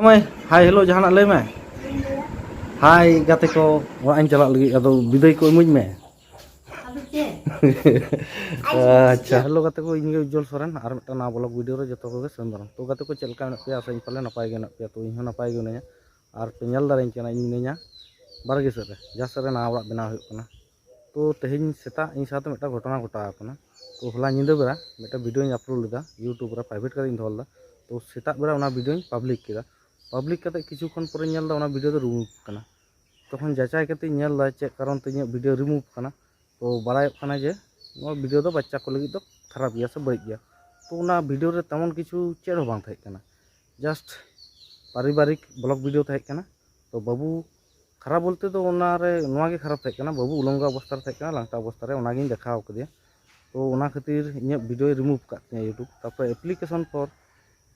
Mai, hai hello jahanak lay mai. Hai gate ko wa anh chalak lagi ado bidai ko imuj me. Acha hello gate ko inge Ujjol Soren ar meta na blog video re joto ko ge senbarang. To gate ko chelka menak pe asa pale napay ge nak pe to in napay ge nanya ar pe nyal darain kana in nenya barge sere jasare na orak bena huyuk kana. To tehin seta in sate meta ghotona ghota akana. To hola nyinde bera meta video in upload leda YouTube re private kare in dhol da. To seta bera ona video in public kida. Public kate किछु खन पर nyal da ona video do remove kana तखन जाचाय कते nyal ला चे कारण ते इᱧ video remove kana तो बाराय kana जे नो वीडियो दो बच्चा को लगी तो खराब गया से बड़िक गया तो ओना वीडियो रे तेमन किछु चेड हो बांग थाय kana जस्ट पारिवारिक ब्लॉग वीडियो थाय kana तो बाबू खराब बोलते तो ओना रे नोआ गे खराब थाय kana बाबू उलंगा अवस्था रे थाय kana लांगटा अवस्था रे ओना गिन देखाव कदिया तो ओना खातिर इᱧ वीडियो रिमूव का YouTube तापर एप्लीकेशन पर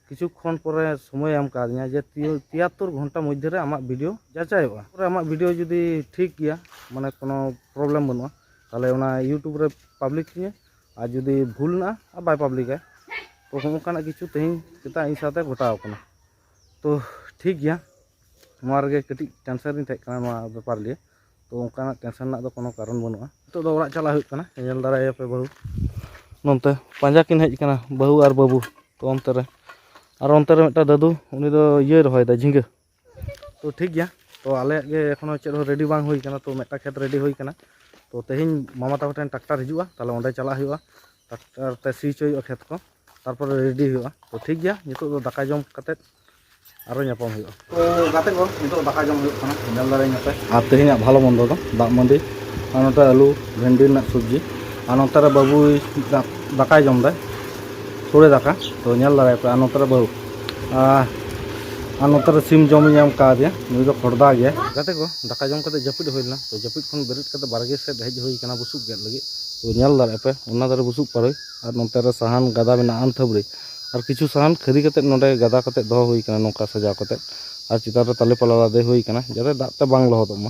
किछु खन पर समय एम कादिया जे 73 घंटा मध्य रे आमा वीडियो जाचायोगा और आमा वीडियो जुदी ठीक गया माने कोनो प्रॉब्लम बनुआ ताले ओना YouTube रे पब्लिक किया आ जुदी भूल ना आ बाय पब्लिक है तो हमकाना किछु तेहिं सेता इन साथे घटाव कना तो ठीक गया नोआ रे कटी टेंशन नी थाय कना नोआ व्यापार लिए तो ओंकाना टेंशन ना दो कोनो कारण बनुआ तो दो ओरा चला हुय कना नेल दाराय पे बहु नोंते पांजा किन हेज कना बहु आर बाबू तो ओंते रे और अंतर मेटा दादू उनी दो ये रहोय दा झिंगा तो ठीक गया तो आले गे एखोनो चेद रेडी बांग हुई कना तो मेटा खेत रेडी हुई कना तो तेहिं मामा ताको टेन ट्रैक्टर हिजुआ ताले ओंडे चला हुआ ट्रैक्टर ते सी चोय खेत को तारपर रेडी हुआ तो ठीक गया नितो दो दाका जम कते आरो न्यापम हुआ तो गाते को नितो दाका जम हुई कना नेल दारे न्यापे आ तेहिं भालो मंदो दो दाग मंदी आ नोते आलू भेंडी ना सब्जी आ नोते रे बाबू दाका जम दा थोड़े दाका तो नेल दाराय पे नोतर बहु नोतर सिम जम नाम का दिया नुई दो खड़दा गया गाते को दाका जम कते जपिद होइना तो जपिद खन बेरेट कते बारगे से हेज होई कना बुसुक गेल लगी तो नेल दाराय पे ओना दारे बुसुक पारय और नोतर साहान गदा बिना आन थबड़ी और किछु साहान खरी कते नोडे गदा कते दो होई कना नोका सजा कते और चितार ताले पलाला दे होई कना जाते दाते बांग लहदमा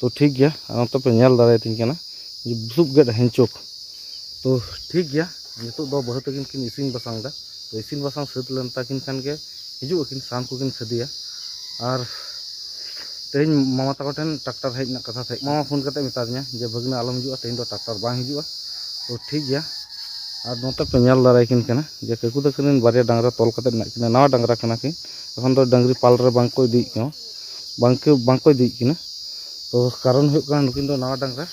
तो ठीक गया नोते पे नेल दाराय तिन कना जे बुसुक गेड हेंचोक तो ठीक गया नितो दो बहुत किन किन इसिन बसांग दा तो इसिन बसांग सत लेन ताकिन खान के हिजु किन सान को किन खदिया और तेज मामा ताको टेन ट्रैक्टर हेज ना कथा थाय मामा फोन कते मेता दिया जे भगना आलम हिजुआ तेज दो ट्रैक्टर बांग हिजुआ तो ठीक गया और नोते पे नेल दाराय किन कना जे केकु द किन बारिया डांगरा तोल कते ना किन नावा डांगरा कना किन एखन दो डांगरी पाल रे बांग को दी को बांग को दी किन तो कारण हो कना नुकिन दो नावा डांगरा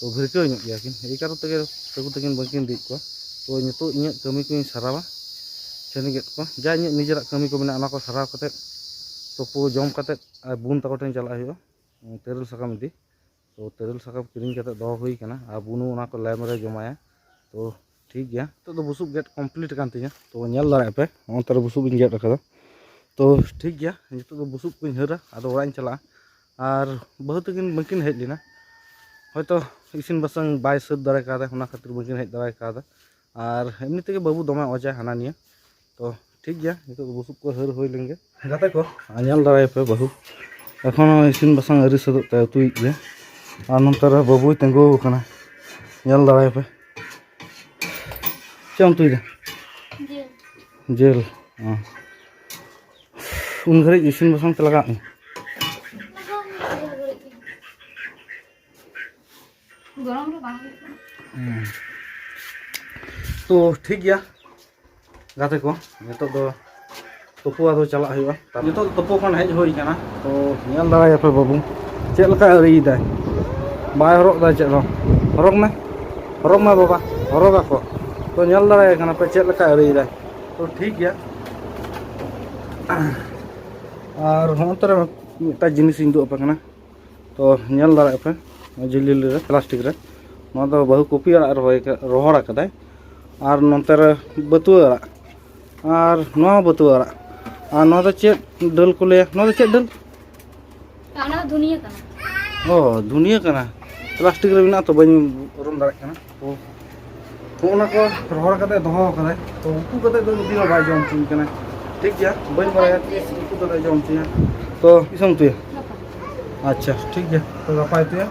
तो भिरके ᱧᱚᱜ गया किन ए कारण तके केकु तकिन बांकिन दी को तो नितो इᱧ कमी को सारावा छेनी गेट को जा इᱧ निजरा कमी को मेना को साराव कते तोपो जम कते बुन ताको टेन चला हुआ तेरल सकाम इदी तो तेरल सकाम किरिंग कते दो हुई कना आ बुनु ओना को लैम रे जमाया तो ठीक गया तो बुसुब गेट कंप्लीट कान तिया तो नेल दाराय पे ओंतर बुसुब इन गेट रखदा तो ठीक गया नितो दो बुसुब को हरा आदो ओरा चला और बहुत किन बकिन हेज लेना হয়তো इसिन बसंग बाय सद दारे कादा ओना खातिर बकिन हेज दारे कादा और एमनी तेगे बाबू दमे अजाय हाना निया तो ठीक गया नितो बुसुब को हर होई लेंगे गाते को नेल दाराय पे बाबू एखोनो इसिन बसंग अरि सदत ते तुई गया और नंतर बाबू तेंगो कना नेल दाराय पे चम तुई दे जेल उन घरे इसिन बसंग ते लगा तो ठीक गया गाते को नितो दो तोपो आदो चला हुआ नितो तोपो खन हेज होई कना तो नेल दाराय पे बाबू चेद लका अरी दा बाय हरक दा चेद हरक में बाबा हरगा को तो नेल दाराय कना पे चेद लका अरी दा तो ठीक गया और होंतर मिटा जिनिस इन दो पे कना तो नेल दाराय पे जिलिल रे प्लास्टिक रे नो दो बहु कॉपी रोहड़ कदाय और नोते रे बतुआ और नो बतुआ और नो दो चेद दल को ले नो दो चेद दल आना दुनिया कना ओ दुनिया कना प्लास्टिक रे बिना तो बनी रम दारे कना तो ओना को रोहड़ कदाय दोहो कदाय तो उकु कदाय दो दिनो बाय जम चिन कना ठीक गया बन बाया उकु कदाय जम चिन तो इसम तुय अच्छा ठीक गया तो गपाय तुय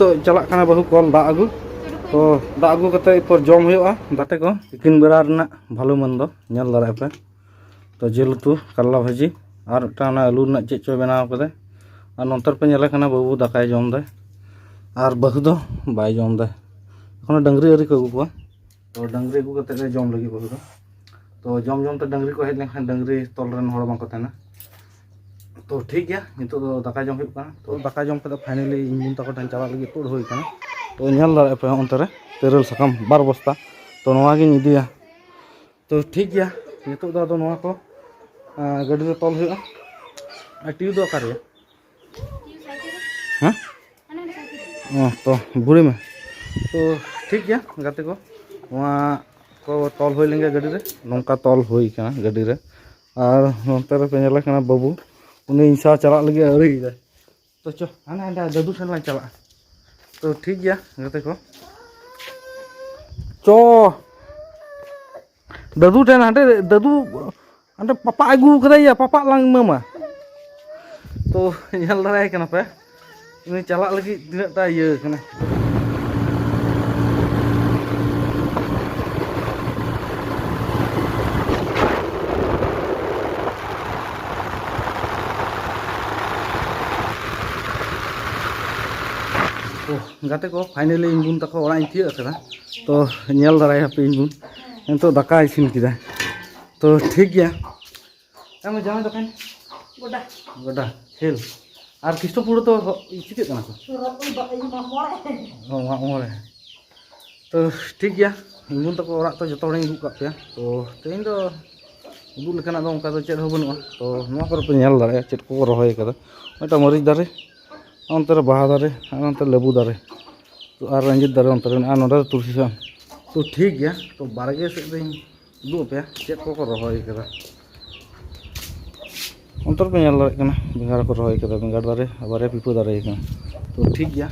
तो चला कना बहु कल दा आगु तो दा आगु कते पर जम हुआ गाते को तिकिन बेरा रना भालो मन दो नेल दाराय पे तो जेल उतु करला भाजी আর একটা না আলু রᱮᱱᱟᱜ ᱪᱮᱫ ᱪᱚᱭ ᱵᱮᱱᱟᱣ ᱠᱟᱫᱟ আর নন্তর পে ᱧᱮᱞᱮ ᱠᱟᱱᱟ ᱵᱟᱹᱵᱩ ᱫᱟᱠᱟᱭ ᱡᱚᱢ ᱫᱟᱭ আর ᱵᱟᱹᱦᱩ ᱫᱚ ᱵᱟᱭ ᱡᱚᱢ ᱫᱟ এখনো ᱰᱟᱝᱨᱤ ᱟᱹᱣᱨᱤ ᱠᱚ ᱟᱹᱜᱩ ᱠᱚᱣᱟ তো ᱰᱟᱝᱨᱤ ᱟᱹᱜᱩ ᱠᱟᱛᱮ ᱜᱮ ᱡᱚᱢ ᱞᱟᱹᱜᱤᱫ ᱵᱟᱹᱦᱩ ᱫᱚ তো ᱡᱚᱢ ᱛᱮ ᱰᱟᱝᱨᱤ ᱠᱚ ᱦᱮᱡ ᱞᱮᱱᱠᱷᱟᱱ ᱰᱟᱝᱨᱤ ᱛᱚᱞ ᱨᱮᱱ ᱦᱚᱲ ᱵᱟᱝᱠᱚ ᱛᱟᱦᱮᱱᱟ তো ঠিক গᱮᱭᱟ ᱱᱤᱛᱚᱜ ᱫᱚ ᱫᱟᱠᱟ ᱡᱚᱢ ᱦᱩᱭᱩᱜ ᱠᱟᱱᱟ তো ᱫᱟᱠᱟ ᱡᱚᱢ ᱠᱟᱛᱮ ᱯᱷᱟᱭᱱᱟলি ᱤᱧ ᱵᱩᱱ ᱛᱟᱠᱚ ᱴᱷᱮᱱ ᱪᱟᱞᱟᱜ ᱞᱟᱹᱜᱤᱫ ᱛᱩᱫ ᱦᱩᱭ ᱠᱟᱱᱟ তো ᱧᱮᱞ ᱫᱟᱲᱮᱭᱟᱜ ᱯᱮ ᱚᱱᱛᱮ ᱨᱮ ᱛᱮᱨᱮᱞ ᱥᱟᱠᱟᱢ 12 বস্তা তো ᱱᱚᱣᱟ ᱜᱤᱧ ᱤᱫᱤᱭᱟ তো ঠিক গᱮᱭᱟ ᱱᱤᱛᱚᱜ ᱫᱚ ᱟᱫᱚ ᱱᱚᱣᱟ ᱠᱚ ᱜᱟᱹᱰᱤ ᱨᱮ ᱛᱚᱞ ᱦᱩᱭᱩᱜᱼᱟ আর টিউ ᱫᱚ ᱚᱠᱟᱨᱮ ᱦᱮᱸ তো ᱵᱩᱲᱤ ᱢᱮ তো ঠিক গᱮᱭᱟ ᱜᱟᱛᱮ ᱠᱚ ᱱᱚᱣᱟ ᱠᱚ ᱛᱚᱞ ᱦᱩᱭ ᱞᱮᱱ ᱜᱮ ᱜᱟᱹᱰᱤ ᱨᱮ ᱱᱚᱝᱠᱟ ᱛᱚᱞ ᱦᱩᱭ ᱠᱟᱱᱟ ᱜᱟᱹᱰᱤ ᱨᱮ আর ᱱᱚᱛᱮ ᱨᱮ ᱯᱮ ᱧᱮᱞᱮ ᱠᱟᱱᱟ ᱵᱟᱹᱵᱩ উনি ᱤᱧ ᱥᱟᱶ ᱪᱟᱞᱟᱜ ᱞᱟᱹᱜᱤᱫ ᱟᱹᱣᱨᱤᱭᱮᱫᱟᱭ তো ᱪᱚ ᱦᱟᱱᱟ ᱦᱟᱸᱰᱮ ᱫᱟᱫᱩ ᱴᱷᱮᱱ ᱞᱟᱝ ᱪᱟᱞᱟᱜᱼᱟ তো ঠিক গᱮᱭᱟ ᱜᱟᱛᱮ ᱠᱚ ᱪᱚ ᱫᱟᱫᱩ ᱴᱷᱮᱱ ᱦᱟᱸᱰᱮ ᱫᱟᱫᱩ ᱦᱟᱸᱰᱮ ᱯᱟᱯᱟ ᱟᱹᱜᱩ ᱠᱟᱫᱟᱭᱟ ᱯᱟᱯᱟ ᱞᱟᱝ ᱮᱢᱟᱢᱟ তো ᱧᱮᱞ ᱫᱟᱲᱮᱭᱟᱭ ᱠᱟᱱᱟ ᱯᱮ উনি চালাক ᱞᱟᱹᱜᱤᱫ ᱛᱤᱱᱟᱹᱜ ᱴᱟ ইয়ে ᱠᱟᱱᱟ তো গাতে কো ফাইনালি ᱤᱧ ᱵᱩᱱ ᱛᱟᱠᱚ ᱚᱲᱟᱜ ᱤᱧ ᱛᱤᱭᱳᱜ ᱟᱠᱟᱫᱟ তো ᱧᱮᱞ ᱫᱟᱲᱮᱭᱟᱯᱮ ᱤᱧ ᱵᱩᱱ ᱱᱤᱛᱚᱜ ᱫᱟᱠᱟ ᱤᱥᱤᱱ ᱠᱮᱫᱟ তো ঠিক গᱮᱭᱟ ᱟᱢ ᱡᱟᱢᱟᱭ ᱫᱚᱠᱟᱱ ᱜᱚᱰᱟ ᱜᱚᱰᱟ ᱠᱷᱮᱞ আর কৃষ্ণপুরে তো চিকেট কানা ᱠᱚ ᱢᱟᱜ ᱢᱚᱬᱮ তো ঠিক ᱜᱮᱭᱟ ᱤᱧ ᱵᱩᱱ ᱛᱟᱠᱚ ᱚᱲᱟᱜ ᱛᱚ ᱡᱚᱛᱚ ᱦᱚᱲᱤᱧ ᱩᱫᱩᱜ ᱠᱟᱜ ᱯᱮᱭᱟ তো ᱛᱮᱦᱮᱧ ᱫᱚ ᱩᱫᱩᱜ ᱞᱮᱠᱟᱱᱟᱜ ᱫᱚ ᱚᱱᱠᱟ ᱫᱚ ᱪᱮᱫ ᱦᱚᱸ ᱵᱟᱹᱱᱩᱜᱼᱟ তো ᱱᱚᱣᱟ ᱠᱚᱨᱮ ᱯᱮ ᱧᱮᱞ ᱫᱟᱲᱮᱭᱟᱜᱼᱟ ᱪᱮᱫ ᱠᱚᱠᱚ ᱨᱚᱦᱚᱭ ᱟᱠᱟᱫᱟ ᱢᱤᱫᱴᱟᱝ ᱢᱟᱹᱨᱤᱪ ᱫᱟᱨᱮ ᱚᱱᱛᱮ ᱨᱮ ᱵᱟᱦᱟ ᱫᱟᱨᱮ ᱟᱨ ᱚᱱᱛᱮ ᱞᱮᱵᱩ ᱫᱟᱨᱮ তো আর ᱨᱚᱧᱡᱤᱛ ᱫᱟᱨᱮ ᱚᱱᱛᱮ ᱨᱮ ᱢᱮᱱᱟᱜᱼᱟ ᱱᱚᱰᱮ ᱫᱚ ᱛᱩᱞᱥᱤ ᱥᱟᱠᱟᱢ তো ঠিক ᱜᱮᱭᱟ তো ᱵᱟᱲᱜᱮ ᱥᱮᱫ ᱫᱚᱧ ᱩᱫᱩᱜ ᱟᱯᱮᱭᱟ ᱪᱮᱫ ᱠᱚᱠᱚ ᱨᱚᱦᱚᱭ ᱟᱠᱟᱫᱟ ᱚᱱᱛᱮ ᱨᱮᱯᱮ ᱧᱮᱞ ᱫᱟᱲᱮᱭᱟᱜ ᱠᱟᱱᱟ ᱵᱮᱸᱜᱟᱲ ᱠᱚ ᱨᱚᱦᱚᱭ ᱟᱠᱟᱫᱟ ᱵᱮᱸᱜᱟᱲ ᱫᱟᱨᱮ ᱟᱨ ᱵᱟᱨᱭᱟ ᱯᱤᱯᱟᱹ ᱫᱟᱨᱮ ᱠᱟᱱᱟ তো ঠিক ᱜᱮᱭᱟ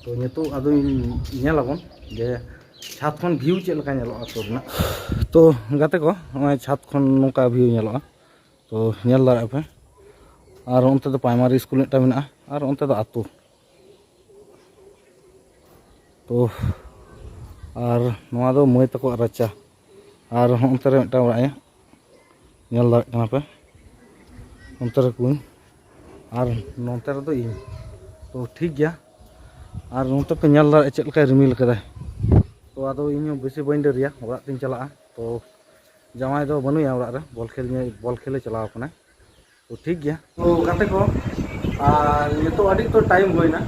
তো ᱱᱤᱛᱚᱜ ᱟᱫᱚᱧ ᱧᱮᱞᱟᱵᱚᱱ ᱡᱮ ᱪᱷᱟᱫ ᱠᱷᱚᱱ ᱵᱷᱤᱭᱩ ᱪᱮᱫ ᱞᱮᱠᱟ ᱧᱮᱞᱚᱜᱼᱟ ᱟᱹᱛᱩ ᱨᱮᱱᱟᱜ তো ᱜᱟᱛᱮ ᱠᱚ ᱱᱚᱜᱼᱚᱭ ᱪᱷᱟᱫ ᱠᱷᱚᱱ ᱱᱚᱝᱠᱟ ᱵᱷᱤᱭᱩ ᱧᱮᱞᱚᱜᱼᱟ তো ᱧᱮᱞ ᱫᱟᱲᱮᱭᱟᱜ ᱯᱮ আর অন্তে তো প্রাইমারি স্কুল একটা মেনাᱜᱼᱟ আর অন্তে তো আতু তো আর নোয়া দো মই তাকো রাচা আর অন্তে রে একটা অড়াᱜ ᱧᱮᱞ ᱫᱟᱲᱮᱭᱟᱜ ᱠᱟᱱᱟ ᱯᱮ অন্তে রে কুᱧ আর নন্তে রে ᱫᱚ ᱤᱧ তো ঠিক ᱜᱮᱭᱟ আর নন্তে ᱯᱮ ᱧᱮᱞ ᱫᱟᱲᱮᱭᱟᱜᱼᱟ ᱪᱮᱫ ᱞᱮᱠᱟᱭ ᱨᱤᱢᱤᱞ ᱠᱟᱫᱟᱭ তো ᱟᱫᱚ ᱤᱧ ᱦᱚᱸ ᱵᱮᱥᱤ ᱵᱟᱹᱧ ᱰᱮᱨᱤᱭᱟ ᱚᱲᱟᱜ ᱛᱤᱧ ᱪᱟᱞᱟᱜᱼᱟ তো জামাই ᱫᱚ ᱵᱟᱹᱱᱩᱭᱟ ᱚᱲᱟᱜ ᱨᱮ ᱵᱚᱞ ᱠᱷᱮᱞᱮ ᱪᱟᱞᱟᱣ ᱠᱟᱱᱟ তো ঠিক ᱜᱮᱭᱟ তো ᱜᱟᱛᱮ ᱠᱚ আর নিতোᱜ আᱹᱰᱤ তো টাইম ᱦᱩᱭᱱᱟ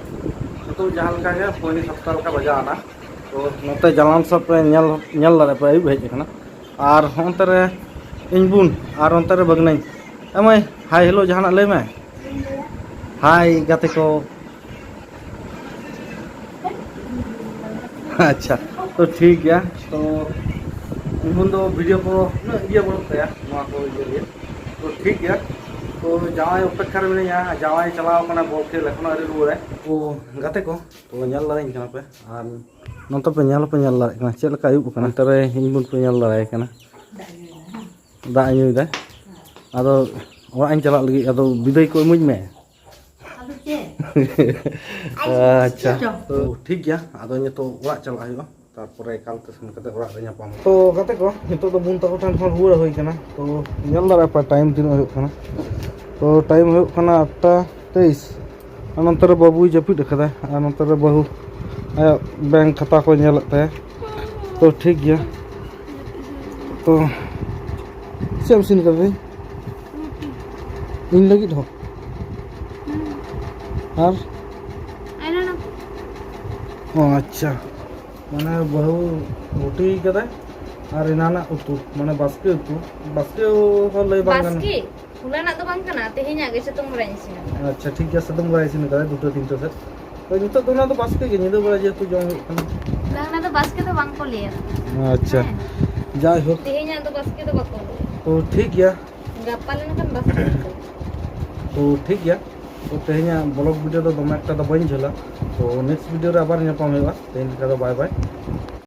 নিতোᱜ ᱡᱟᱦᱟᱸ ᱞᱮᱠᱟ ᱜᱮ ᱯᱚᱭᱱᱤ 7টা ᱞᱮᱠᱟ ᱵᱟᱡᱟᱣᱱᱟ তো ᱱᱚᱛᱮ ᱡᱟᱞᱟᱢ ᱥᱟᱵ ᱯᱮ ᱧᱮᱞ ᱫᱟᱲᱮᱭᱟᱜ ᱯᱮ ᱟᱹᱭᱩᱵ ᱦᱮᱡ ᱟᱠᱟᱱᱟ আর ᱚᱱᱛᱮ ᱨᱮ ᱤᱧ ᱵᱩᱱ আর ᱚᱱᱛᱮ ᱨᱮ ᱵᱟᱹᱜᱱᱟᱹᱧ ᱮᱢᱟᱭ হাই হ্যালো ᱡᱟᱦᱟᱱᱟᱜ ᱞᱟᱹᱭ ᱢᱮ হাই গাতে কো আচ্ছা তো ঠিক গᱮᱭᱟ তো ᱤᱧ ᱵᱩᱱ ᱫᱚ ᱵᱷᱤᱰᱤᱭᱳ ᱠᱚ ᱩᱱᱟᱹᱜ ᱤᱭᱟᱹ ᱵᱟᱹᱱᱩᱜ ᱛᱟᱭᱟ ᱱᱚᱣᱟ ᱠᱚ ᱤᱭᱟᱹ ᱜᱮ তো ঠিক গᱮᱭᱟ তো জামাই অপেক্ষা ᱨᱮ ᱢᱤᱱᱟᱹᱧᱟ জামাই চালাᱣ ᱠᱟᱱᱟ ᱵᱚᱞ ᱠᱷᱮᱞ এখনো আᱹᱣᱨᱤ ᱨᱩᱣᱟᱹᱲᱟᱭ তো গাতে ᱠᱚ তো ᱧᱮᱞ ᱫᱟᱲᱮᱭᱟᱹᱧ ᱠᱟᱱᱟ ᱯᱮ ᱟᱨ ᱱᱚᱛᱮ ᱯᱮ ᱧᱮᱞ ᱫᱟᱲᱮᱭᱟᱜ ᱠᱟᱱᱟ ᱪᱮᱫ ᱞᱮᱠᱟ ᱟᱹᱭᱩᱵ ᱠᱟᱱᱟ ᱱᱚᱛᱮ ᱨᱮ ᱤᱧ ᱵᱩᱱ ᱯᱮ ᱧᱮᱞ ᱫᱟᱲᱮᱭᱟᱭ ᱠᱟᱱᱟ ᱫᱟᱜ ᱧᱩᱭᱫᱟ ᱟᱫᱚ ᱚᱲᱟᱜ ᱤᱧ ᱪᱟᱞᱟᱜ ᱞᱟᱹᱜᱤᱫ ᱟᱫᱚ ᱵᱤᱫᱟᱹᱭ ᱠᱚ ᱤᱢᱟᱹᱧ ᱢᱮ আচ্ছা তো ঠিক গᱮᱭᱟ ᱟᱫᱚ ᱱᱤᱛᱚᱜ ᱚᱲᱟᱜ ᱪᱟᱞᱟᱜ ᱦᱩᱭᱩᱜᱼᱟ তারপরে কালকে সেন কাতে ᱚᱲᱟᱜ ᱨᱮ ᱧᱟᱯᱟᱢ তো গাতে ᱠᱚ ᱱᱤᱛᱚᱜ ᱫᱚ ᱵᱩᱱ ᱛᱟᱠᱚ ᱴᱷᱮᱱ ᱠᱷᱚᱱ ᱨᱩᱣᱟᱹᱲ ᱦᱩᱭ ᱠᱟᱱᱟ তো ᱧᱮᱞ ᱫᱟᱲᱮᱭᱟᱜ ᱯᱮ ᱴᱟᱭᱤᱢ ᱛᱤᱱᱟᱹᱜ ᱦᱩᱭᱩᱜ ᱠᱟᱱᱟ তো ᱴᱟᱭᱤᱢ ᱦᱩᱭᱩᱜ ᱠᱟᱱᱟ 8:23 আর ᱱᱚᱛᱮ ᱨᱮ ᱵᱟᱹᱵᱩᱭ ᱡᱟᱹᱯᱤᱫ ᱟᱠᱟᱫᱟ আর ᱱᱚᱛᱮ ᱨᱮ ᱵᱟᱹᱦᱩ ᱟᱭᱟᱜ ᱵᱮᱝᱠ ᱠᱷᱟᱛᱟ ᱠᱚ ᱧᱮᱞᱮᱫ ᱛᱟᱭᱟ তো ঠিক গᱮᱭᱟ তো ᱪᱮᱫ ᱮᱢ ᱤᱥᱤᱱ ᱠᱟᱫᱟ ᱤᱧ ᱞᱟᱹᱜᱤᱫ ᱦᱚᱸ আর ও আচ্ছা মানে বহু রুটি কদা আর এনানা উতু মানে বাসকে উতু বাসকে হল লই বাং গান বাসকে হুলানা তো বাং কানা তেহেᱧ ᱟᱜᱮ ᱥᱮᱛᱳᱝ ᱵᱮᱲᱟ ᱤᱥᱤᱱ আচ্ছা ঠিক আছে সেতম বেলা ইসিন কদা দুটো তিনটো সেট তো নিতো তো না তো বাসকে গে নিদো বেলা যেহেতু জম ᱦᱩᱭᱩᱜ ᱠᱟᱱᱟ ᱞᱟᱜᱱᱟ ᱫᱚ ᱵᱟᱥᱠᱮ ᱫᱚ ᱵᱟᱝ ᱠᱚ ᱞᱟᱹᱭᱟ আচ্ছা যাই হোক তেহেᱧ ᱫᱚ ᱵᱟᱥᱠᱮ ᱫᱚ ᱵᱟᱠᱚ ᱞᱟᱹᱭᱟ তো ঠিক গᱮᱭᱟ ᱜᱟᱯᱟ ᱞᱮᱱᱠᱷᱟᱱ ᱵᱟᱥᱠᱮ তো ঠিক গᱮᱭᱟ তো তেহেᱧ ব্লগ ভিডিও ᱫᱚ ᱫᱚᱢᱮ একটা ᱫᱚ ᱵᱟᱹᱧ ঝোলা তো নেক্সট ভিডিও রে আবার ᱧᱟᱯᱟᱢ ᱦᱩᱭᱩᱜᱼᱟ তেহেᱧ ᱞᱮᱠᱟ ᱫᱚ ᱵᱟᱭ ᱵᱟᱭ